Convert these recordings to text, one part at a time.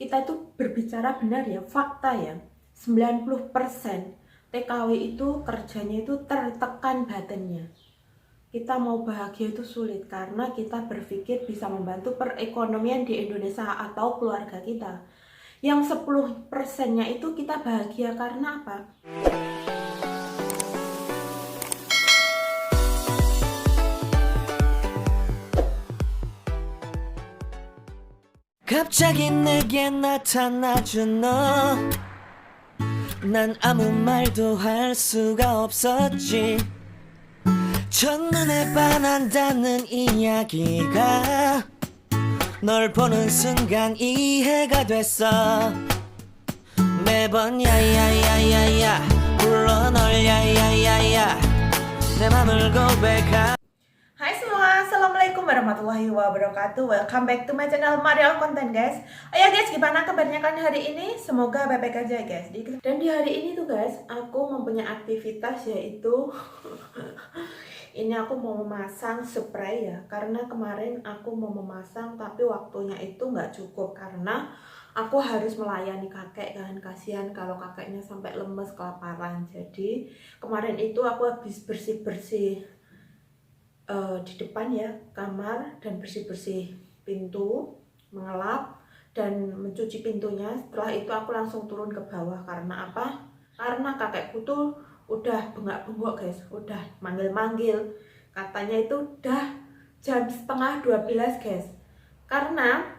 kita itu berbicara benar ya, fakta ya. 90% TKW itu kerjanya itu tertekan batinnya. Kita mau bahagia itu sulit karena kita berpikir bisa membantu perekonomian di Indonesia atau keluarga kita. Yang 10%-nya itu kita bahagia karena apa? 갑자기 내게 나타나준 너, 난 아무 말도 할 수가 없었지. 첫눈에 반한다는 이야기가 널 보는 순간 이해가 됐어. 매번 야야야야야 불러 널 야야야야 내 맘을 고백하. Hai semua, assalamualaikum warahmatullahi wabarakatuh. Welcome back to my channel Mariel Content guys. Oh ya guys, gimana kabarnya kan hari ini? Semoga baik-baik aja guys. Dan di hari ini tuh guys, aku mempunyai aktivitas yaitu ini aku mau memasang spray ya. Karena kemarin aku mau memasang tapi waktunya itu nggak cukup karena aku harus melayani kakek kan. Kasihan kalau kakeknya sampai lemes kelaparan. Jadi kemarin itu aku habis bersih-bersih di depan ya kamar dan bersih-bersih pintu, mengelap dan mencuci pintunya. Setelah itu aku langsung turun ke bawah karena apa? Karena kakekku tuh udah bengak-bengok guys, udah manggil-manggil. Katanya itu udah jam setengah 12 guys. Karena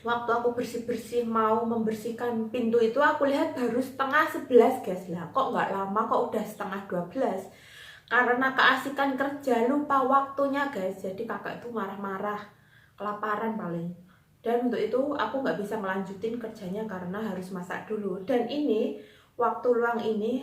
waktu aku bersih-bersih mau membersihkan pintu itu aku lihat baru setengah 11 guys. Lah kok nggak lama kok udah setengah 12. Karena keasikan kerja lupa waktunya guys. Jadi kakak itu marah-marah, kelaparan paling. Dan untuk itu aku nggak bisa melanjutin kerjanya karena harus masak dulu. Dan ini waktu luang ini,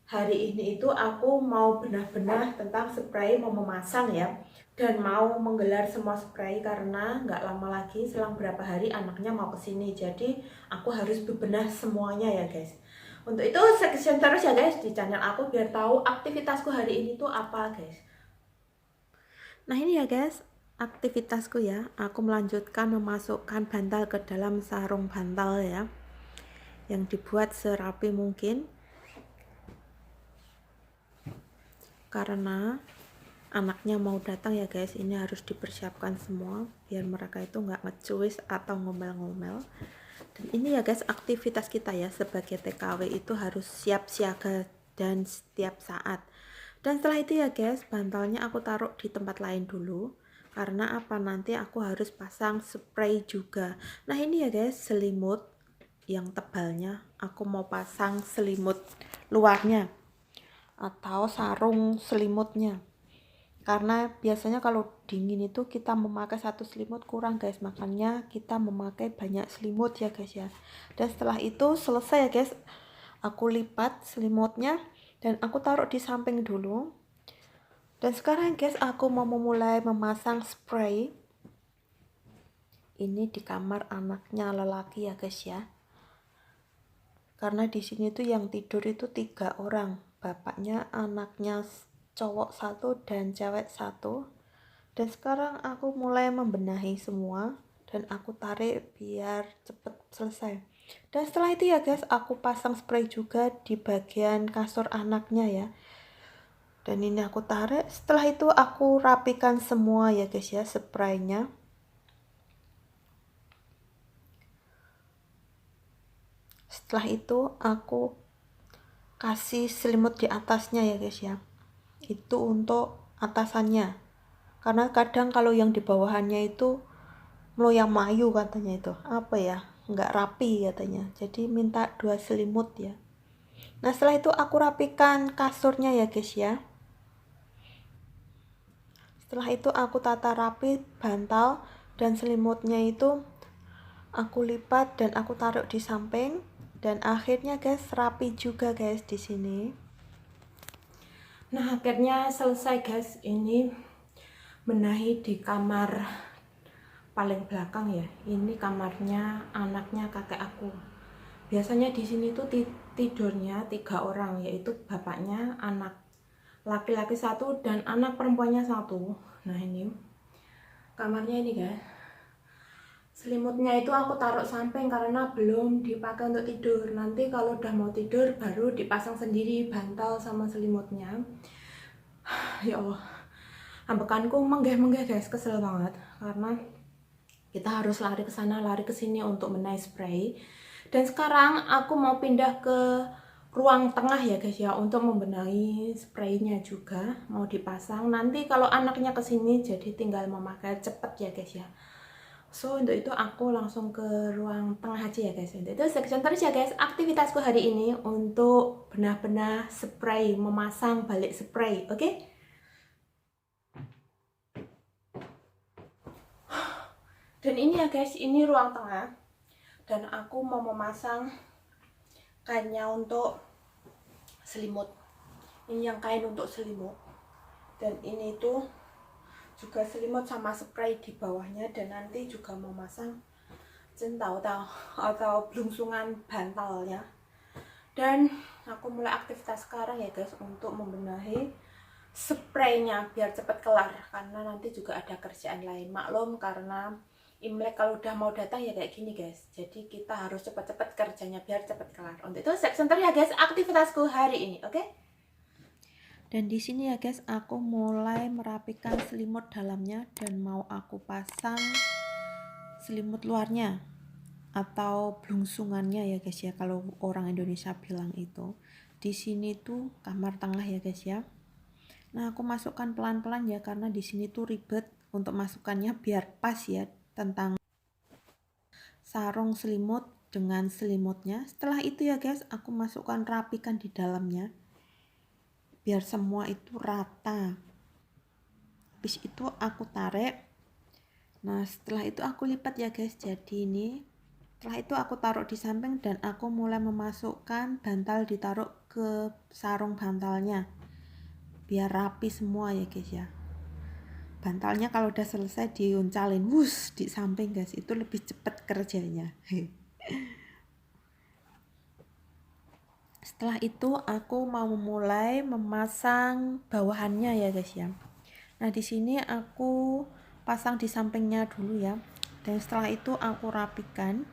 hari ini itu aku mau benar-benar tentang spray, mau memasang ya. Dan mau menggelar semua spray karena nggak lama lagi, selang berapa hari anaknya mau kesini. Jadi aku harus bebenah semuanya ya guys. Untuk itu sekian terus ya guys di channel aku biar tahu aktivitasku hari ini tuh apa guys. Nah ini ya guys aktivitasku ya. Aku melanjutkan memasukkan bantal ke dalam sarung bantal ya, yang dibuat serapi mungkin. Karena anaknya mau datang ya guys, ini harus dipersiapkan semua biar mereka itu nggak ngecuis atau ngomel-ngomel. Dan ini ya guys aktivitas kita ya sebagai TKW itu harus siap siaga dan setiap saat. Dan setelah itu ya guys, bantalnya aku taruh di tempat lain dulu karena apa, nanti aku harus pasang spray juga. Nah ini ya guys selimut yang tebalnya, aku mau pasang selimut luarnya atau sarung selimutnya. Karena biasanya kalau dingin itu kita memakai satu selimut kurang guys, makanya kita memakai banyak selimut ya guys ya. Dan setelah itu selesai ya guys, aku lipat selimutnya dan aku taruh di samping dulu. Dan sekarang guys aku mau memulai memasang spray. Ini di kamar anaknya lelaki ya guys ya. Karena di sini tuh yang tidur itu 3 orang, bapaknya, anaknya cowok 1 dan cewek 1. Dan sekarang aku mulai membenahi semua dan aku tarik biar cepet selesai. Dan setelah itu ya guys aku pasang spray juga di bagian kasur anaknya ya. Dan ini aku tarik, setelah itu aku rapikan semua ya guys ya spraynya. Setelah itu aku kasih selimut di atasnya ya guys ya. Itu untuk atasannya. Karena kadang kalau yang di bawahannya itu meloyang mayu katanya, itu apa ya, nggak rapi katanya. Jadi minta 2 selimut ya. Nah setelah itu aku rapikan kasurnya ya guys ya. Setelah itu aku tata rapi bantal dan selimutnya itu aku lipat dan aku taruh di samping. Dan akhirnya guys rapi juga guys di sini. Nah akhirnya selesai guys, ini benahi di kamar paling belakang ya. Ini kamarnya anaknya kakek aku. Biasanya di sini tuh tidurnya 3 orang, yaitu bapaknya, anak laki-laki 1 dan anak perempuannya 1. Nah ini kamarnya ini guys. Selimutnya itu aku taruh samping karena belum dipakai untuk tidur. Nanti kalau udah mau tidur baru dipasang sendiri bantal sama selimutnya. Ya Allah, ambekanku menggeh-menggeh guys, kesel banget karena kita harus lari ke sana lari ke sini untuk benahi spray. Dan sekarang aku mau pindah ke ruang tengah ya guys ya, untuk membenahi spraynya juga mau dipasang. Nanti kalau anaknya kesini jadi tinggal memakai cepet ya guys ya. So untuk itu aku langsung ke ruang tengah aja ya guys. Untuk itu section terus ya guys aktivitasku hari ini untuk benah-benah spray, memasang balik spray, oke? Dan ini ya guys, ini ruang tengah. Dan aku mau memasang kainnya untuk selimut. Ini yang kain untuk selimut. Dan ini tuh juga selimut sama spray di bawahnya. Dan nanti juga mau masang centau atau belungsungan bantalnya. Dan aku mulai aktivitas sekarang ya guys untuk membenahi spraynya biar cepat kelar, karena nanti juga ada kerjaan lain. Maklum karena Imlek kalau udah mau datang ya kayak gini guys. Jadi kita harus cepat-cepat kerjanya biar cepat kelar. Untuk itu section ya guys aktivitasku hari ini, oke? Dan di sini ya guys, aku mulai merapikan selimut dalamnya dan mau aku pasang selimut luarnya atau belungsungannya ya guys ya, kalau orang Indonesia bilang itu. Di sini tuh kamar tengah ya guys ya. Nah, aku masukkan pelan-pelan ya karena di sini tuh ribet untuk masukkannya biar pas ya tentang sarung selimut dengan selimutnya. Setelah itu ya guys, aku masukkan rapikan di dalamnya biar semua itu rata. Habis itu aku tarik. Nah setelah itu aku lipat ya guys, jadi ini setelah itu aku taruh di samping dan aku mulai memasukkan bantal, ditaruh ke sarung bantalnya biar rapi semua ya guys ya. Bantalnya kalau udah selesai diuncalin wus di samping guys, itu lebih cepat kerjanya. Setelah itu aku mau memulai memasang bawahannya ya guys ya. Nah di sini aku pasang di sampingnya dulu ya. Dan setelah itu aku rapikan.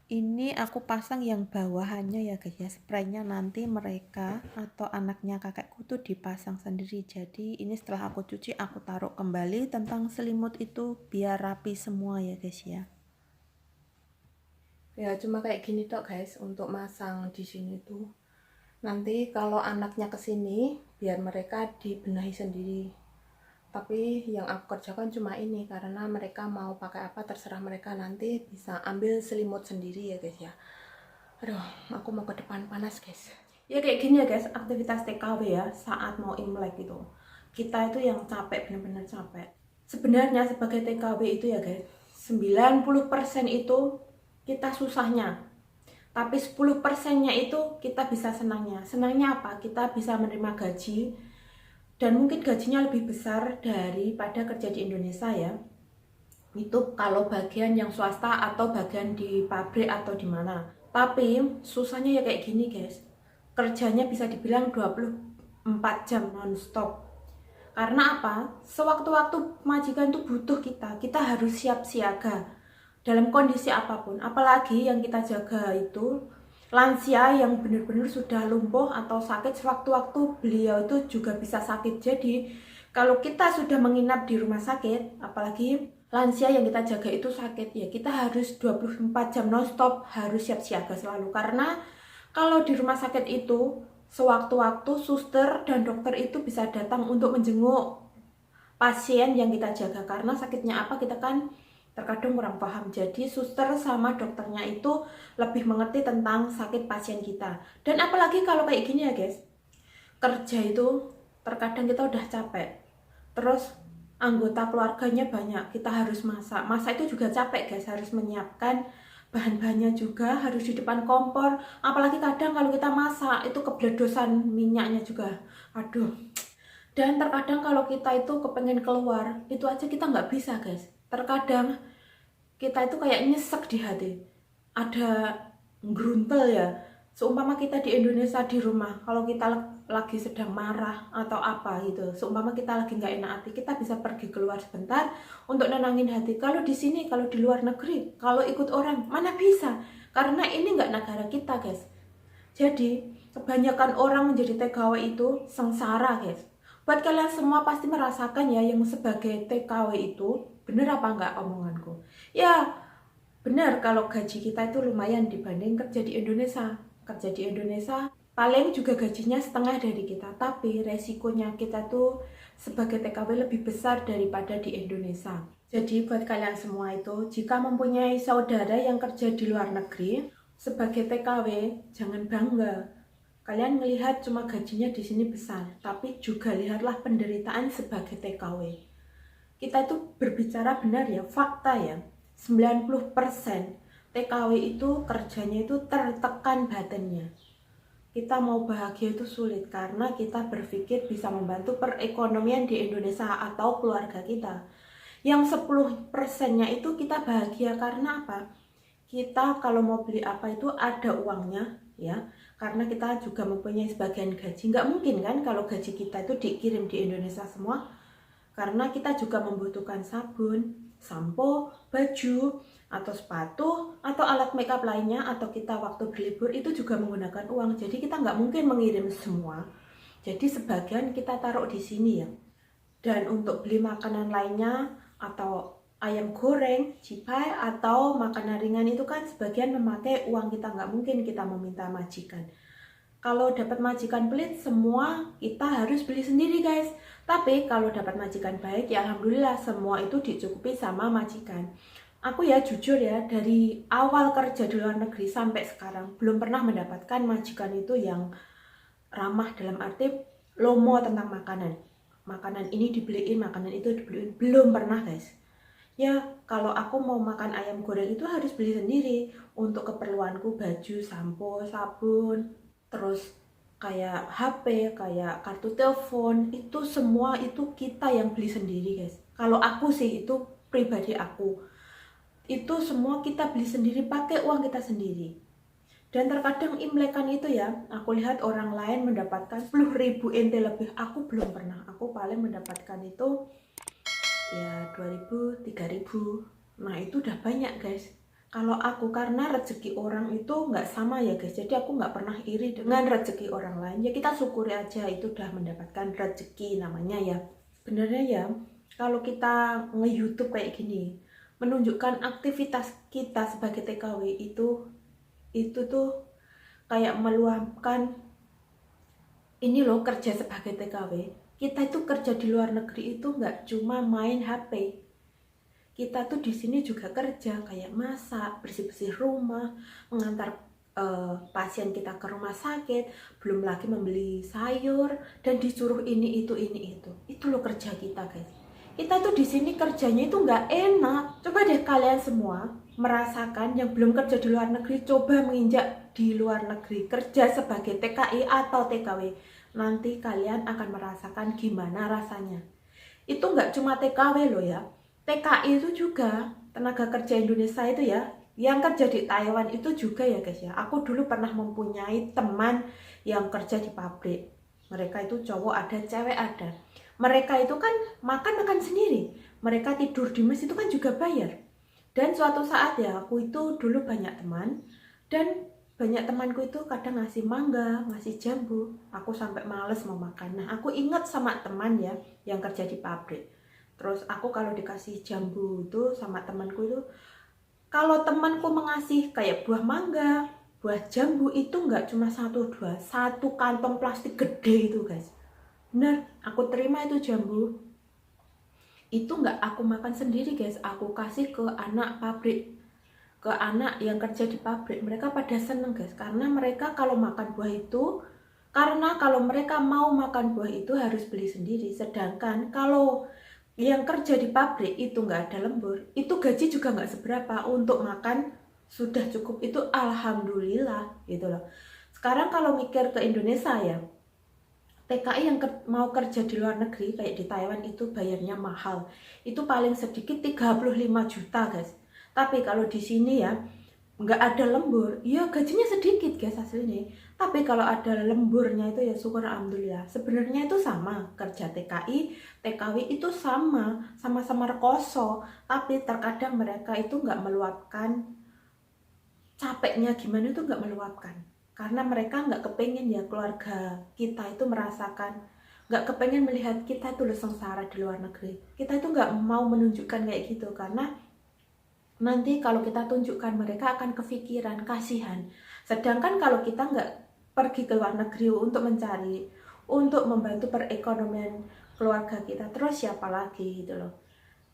Ini aku pasang yang bawahannya ya guys ya. Spraynya nanti mereka atau anaknya kakekku tuh dipasang sendiri. Jadi ini setelah aku cuci aku taruh kembali tentang selimut itu biar rapi semua ya guys ya. Ya cuma kayak gini tok guys untuk masang di sini tuh. Nanti kalau anaknya kesini biar mereka dibenahi sendiri. Tapi yang aku kerjakan cuma ini karena mereka mau pakai apa terserah mereka, nanti bisa ambil selimut sendiri ya guys ya. Aduh, aku mau ke depan panas guys. Ya kayak gini ya guys aktivitas TKW ya saat mau Imlek gitu. Kita itu yang capek, bener-bener capek. Sebenarnya sebagai TKW itu ya guys, 90% itu kita susahnya. Tapi 10%-nya itu kita bisa senangnya. Senangnya apa? Kita bisa menerima gaji. Dan mungkin gajinya lebih besar daripada kerja di Indonesia ya. Itu kalau bagian yang swasta atau bagian di pabrik atau di mana. Tapi susahnya ya kayak gini guys. Kerjanya bisa dibilang 24 jam non-stop. Karena apa? Sewaktu-waktu majikan itu butuh kita harus siap siaga dalam kondisi apapun. Apalagi yang kita jaga itu lansia yang benar-benar sudah lumpuh atau sakit, sewaktu-waktu beliau itu juga bisa sakit. Jadi kalau kita sudah menginap di rumah sakit, apalagi lansia yang kita jaga itu sakit, ya kita harus 24 jam non-stop harus siap siaga selalu. Karena kalau di rumah sakit itu sewaktu-waktu suster dan dokter itu bisa datang untuk menjenguk pasien yang kita jaga. Karena sakitnya apa kita kan terkadang kurang paham. Jadi suster sama dokternya itu lebih mengerti tentang sakit pasien kita. Dan apalagi kalau kayak gini ya guys, kerja itu terkadang kita udah capek, terus anggota keluarganya banyak, kita harus masak. Masak itu juga capek guys, harus menyiapkan bahan-bahannya juga, harus di depan kompor. Apalagi kadang kalau kita masak itu kebledosan minyaknya juga, aduh. Dan terkadang kalau kita itu kepengen keluar, itu aja kita nggak bisa guys. Terkadang kita itu kayak nyesek di hati, ada gruntel ya. Seumpama kita di Indonesia di rumah, kalau kita lagi sedang marah atau apa gitu, seumpama kita lagi nggak enak hati, kita bisa pergi keluar sebentar untuk nenangin hati. Kalau di sini, kalau di luar negeri, kalau ikut orang, mana bisa, karena ini nggak negara kita guys. Jadi kebanyakan orang menjadi TKW itu sengsara guys. Buat kalian semua pasti merasakan ya, yang sebagai TKW itu, bener apa nggak omonganku? Ya bener, kalau gaji kita itu lumayan dibanding kerja di Indonesia. Kerja di Indonesia paling juga gajinya setengah dari kita, tapi resikonya kita tuh sebagai TKW lebih besar daripada di Indonesia. Jadi buat kalian semua itu, jika mempunyai saudara yang kerja di luar negeri, sebagai TKW jangan bangga. Kalian melihat cuma gajinya di sini besar, tapi juga lihatlah penderitaan sebagai TKW. Kita itu berbicara benar ya, fakta ya. 90% TKW itu kerjanya itu tertekan badannya. Kita mau bahagia itu sulit karena kita berpikir bisa membantu perekonomian di Indonesia atau keluarga kita. Yang 10%-nya itu kita bahagia karena apa? Kita kalau mau beli apa itu ada uangnya ya, karena kita juga mempunyai sebagian gaji. Nggak mungkin kan kalau gaji kita itu dikirim di Indonesia semua, karena kita juga membutuhkan sabun, sampo, baju, atau sepatu, atau alat makeup lainnya, atau kita waktu berlibur itu juga menggunakan uang. Jadi kita nggak mungkin mengirim semua. Jadi sebagian kita taruh di sini ya. Dan untuk beli makanan lainnya, atau ayam goreng, cipai, atau makanan ringan itu kan sebagian memakai uang kita. Nggak mungkin kita meminta majikan. Kalau dapat majikan pelit, semua kita harus beli sendiri guys. Tapi kalau dapat majikan baik, ya alhamdulillah semua itu dicukupi sama majikan. Aku ya jujur ya, dari awal kerja di luar negeri sampai sekarang belum pernah mendapatkan majikan itu yang ramah, dalam arti lomo tentang makanan. Makanan ini dibeliin, makanan itu dibeliin, belum pernah guys. Ya kalau aku mau makan ayam goreng itu harus beli sendiri untuk keperluanku, baju, sampo, sabun, terus kayak HP, kayak kartu telepon, itu semua itu kita yang beli sendiri guys. Kalau aku sih, itu pribadi aku, itu semua kita beli sendiri, pakai uang kita sendiri. Dan terkadang imlekan itu ya, aku lihat orang lain mendapatkan 10.000 NT lebih, aku belum pernah. Aku paling mendapatkan itu ya 2.000, 3.000. Nah itu udah banyak guys. Kalau aku, karena rezeki orang itu nggak sama ya guys, jadi aku nggak pernah iri dengan rezeki orang lain. Ya kita syukuri aja, itu udah mendapatkan rezeki namanya ya. Sebenarnya ya, kalau kita nge-YouTube kayak gini, menunjukkan aktivitas kita sebagai TKW itu tuh kayak meluapkan ini loh, kerja sebagai TKW. Kita itu kerja di luar negeri itu nggak cuma main HP. Kita tuh di sini juga kerja, kayak masak, bersih-bersih rumah, mengantar pasien kita ke rumah sakit, belum lagi membeli sayur dan disuruh ini itu. Itu loh kerja kita guys. Kita tuh di sini kerjanya itu nggak enak. Coba deh kalian semua merasakan yang belum kerja di luar negeri, coba menginjak di luar negeri kerja sebagai TKI atau TKW. Nanti kalian akan merasakan gimana rasanya. Itu nggak cuma TKW loh ya. TKI itu juga tenaga kerja Indonesia itu ya, yang kerja di Taiwan itu juga ya guys ya. Aku dulu pernah mempunyai teman yang kerja di pabrik. Mereka itu cowok ada, cewek ada. Mereka itu kan makan sendiri. Mereka tidur di mes itu kan juga bayar. Dan suatu saat ya, aku itu dulu banyak teman, dan banyak temanku itu kadang ngasih mangga, ngasih jambu. Aku sampai males mau makan. Nah, aku ingat sama teman ya yang kerja di pabrik. Terus aku kalau dikasih jambu itu sama temanku itu, kalau temanku mengasih kayak buah mangga, buah jambu, itu nggak cuma 1-2, satu kantong plastik gede itu guys. Bener, aku terima itu jambu. Itu nggak aku makan sendiri guys, aku kasih ke anak pabrik, ke anak yang kerja di pabrik. Mereka pada seneng guys, karena mereka kalau makan buah itu, karena kalau mereka mau makan buah itu harus beli sendiri. Sedangkan kalau yang kerja di pabrik itu nggak ada lembur, itu gaji juga nggak seberapa, untuk makan sudah cukup, itu alhamdulillah gitu loh. Sekarang kalau mikir ke Indonesia ya, TKI yang mau kerja di luar negeri kayak di Taiwan itu bayarnya mahal. Itu paling sedikit 35 juta guys. Tapi kalau di sini ya, nggak ada lembur, ya gajinya sedikit guys aslinya. Tapi kalau ada lemburnya itu ya syukur alhamdulillah. Sebenarnya itu sama, kerja TKI, TKW itu sama-sama rekoso. Tapi terkadang mereka itu nggak meluapkan capeknya gimana itu nggak meluapkan. Karena mereka nggak kepengen ya keluarga kita itu merasakan, nggak kepengen melihat kita itu sengsara di luar negeri. Kita itu nggak mau menunjukkan kayak gitu karena nanti kalau kita tunjukkan mereka akan kepikiran, kasihan. Sedangkan kalau kita nggak pergi ke luar negeri untuk mencari, untuk membantu perekonomian keluarga kita, terus siapa lagi gitu loh.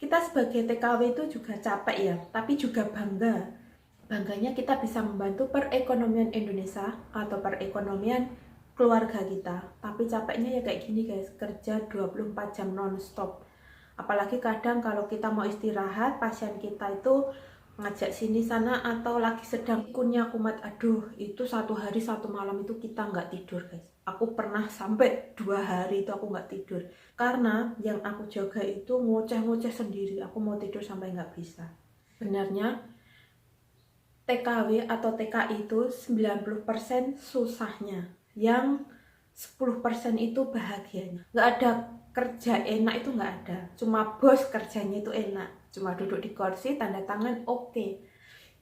Kita sebagai TKW itu juga capek ya, tapi juga bangga. Bangganya kita bisa membantu perekonomian Indonesia atau perekonomian keluarga kita. Tapi capeknya ya kayak gini guys, kerja 24 jam non-stop. Apalagi kadang kalau kita mau istirahat, pasien kita itu ngajak sini sana atau lagi sedang kunyah kumat, aduh itu 1 hari 1 malam itu kita nggak tidur guys. Aku pernah sampai 2 hari itu aku nggak tidur karena yang aku jaga itu ngoceh-ngoceh sendiri. Aku mau tidur sampai nggak bisa. Sebenarnya TKW atau TKI itu 90% susahnya, yang 10% itu bahagianya. Nggak ada kerja enak, itu nggak ada. Cuma bos kerjanya itu enak, cuma duduk di kursi tanda tangan oke.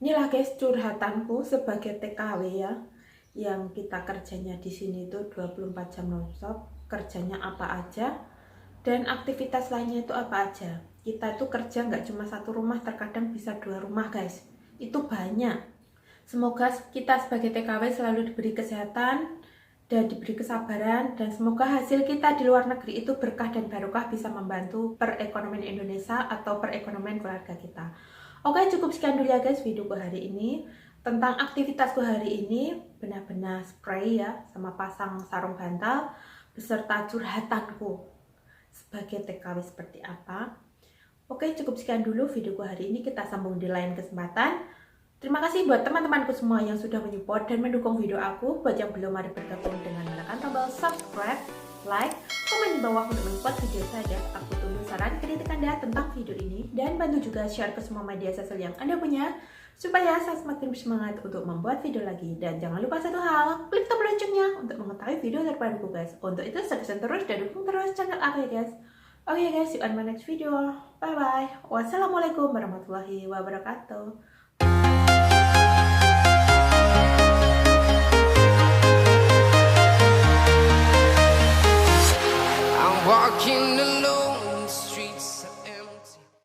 Inilah guys curhatanku sebagai TKW ya, yang kita kerjanya di sini itu 24 jam nonstop. Kerjanya apa aja dan aktivitas lainnya itu apa aja. Kita itu kerja nggak cuma 1 rumah, terkadang bisa 2 rumah guys. Itu banyak. Semoga kita sebagai TKW selalu diberi kesehatan dan diberi kesabaran, dan semoga hasil kita di luar negeri itu berkah dan barokah, bisa membantu perekonomian Indonesia atau perekonomian keluarga kita. Oke, cukup sekian dulu ya guys videoku hari ini. Tentang aktivitasku hari ini, benar-benar spray ya, sama pasang sarung bantal, beserta curhatanku sebagai TKW seperti apa. Oke, cukup sekian dulu videoku hari ini, kita sambung di lain kesempatan. Terima kasih buat teman-temanku semua yang sudah menyupport dan mendukung video aku. Buat yang belum ada bergabung dengan menekan tombol subscribe, like, komen di bawah untuk mensupport video saya. Aku tunggu saran kritik Anda tentang video ini, dan bantu juga share ke semua media sosial yang Anda punya supaya saya semakin bersemangat untuk membuat video lagi. Dan jangan lupa satu hal, klik tombol loncengnya untuk mengetahui video terbaruku guys. Untuk itu subscribe terus dan dukung terus channel aku ya guys. Oke guys, see you on my next video. Bye bye. Wassalamualaikum warahmatullahi wabarakatuh.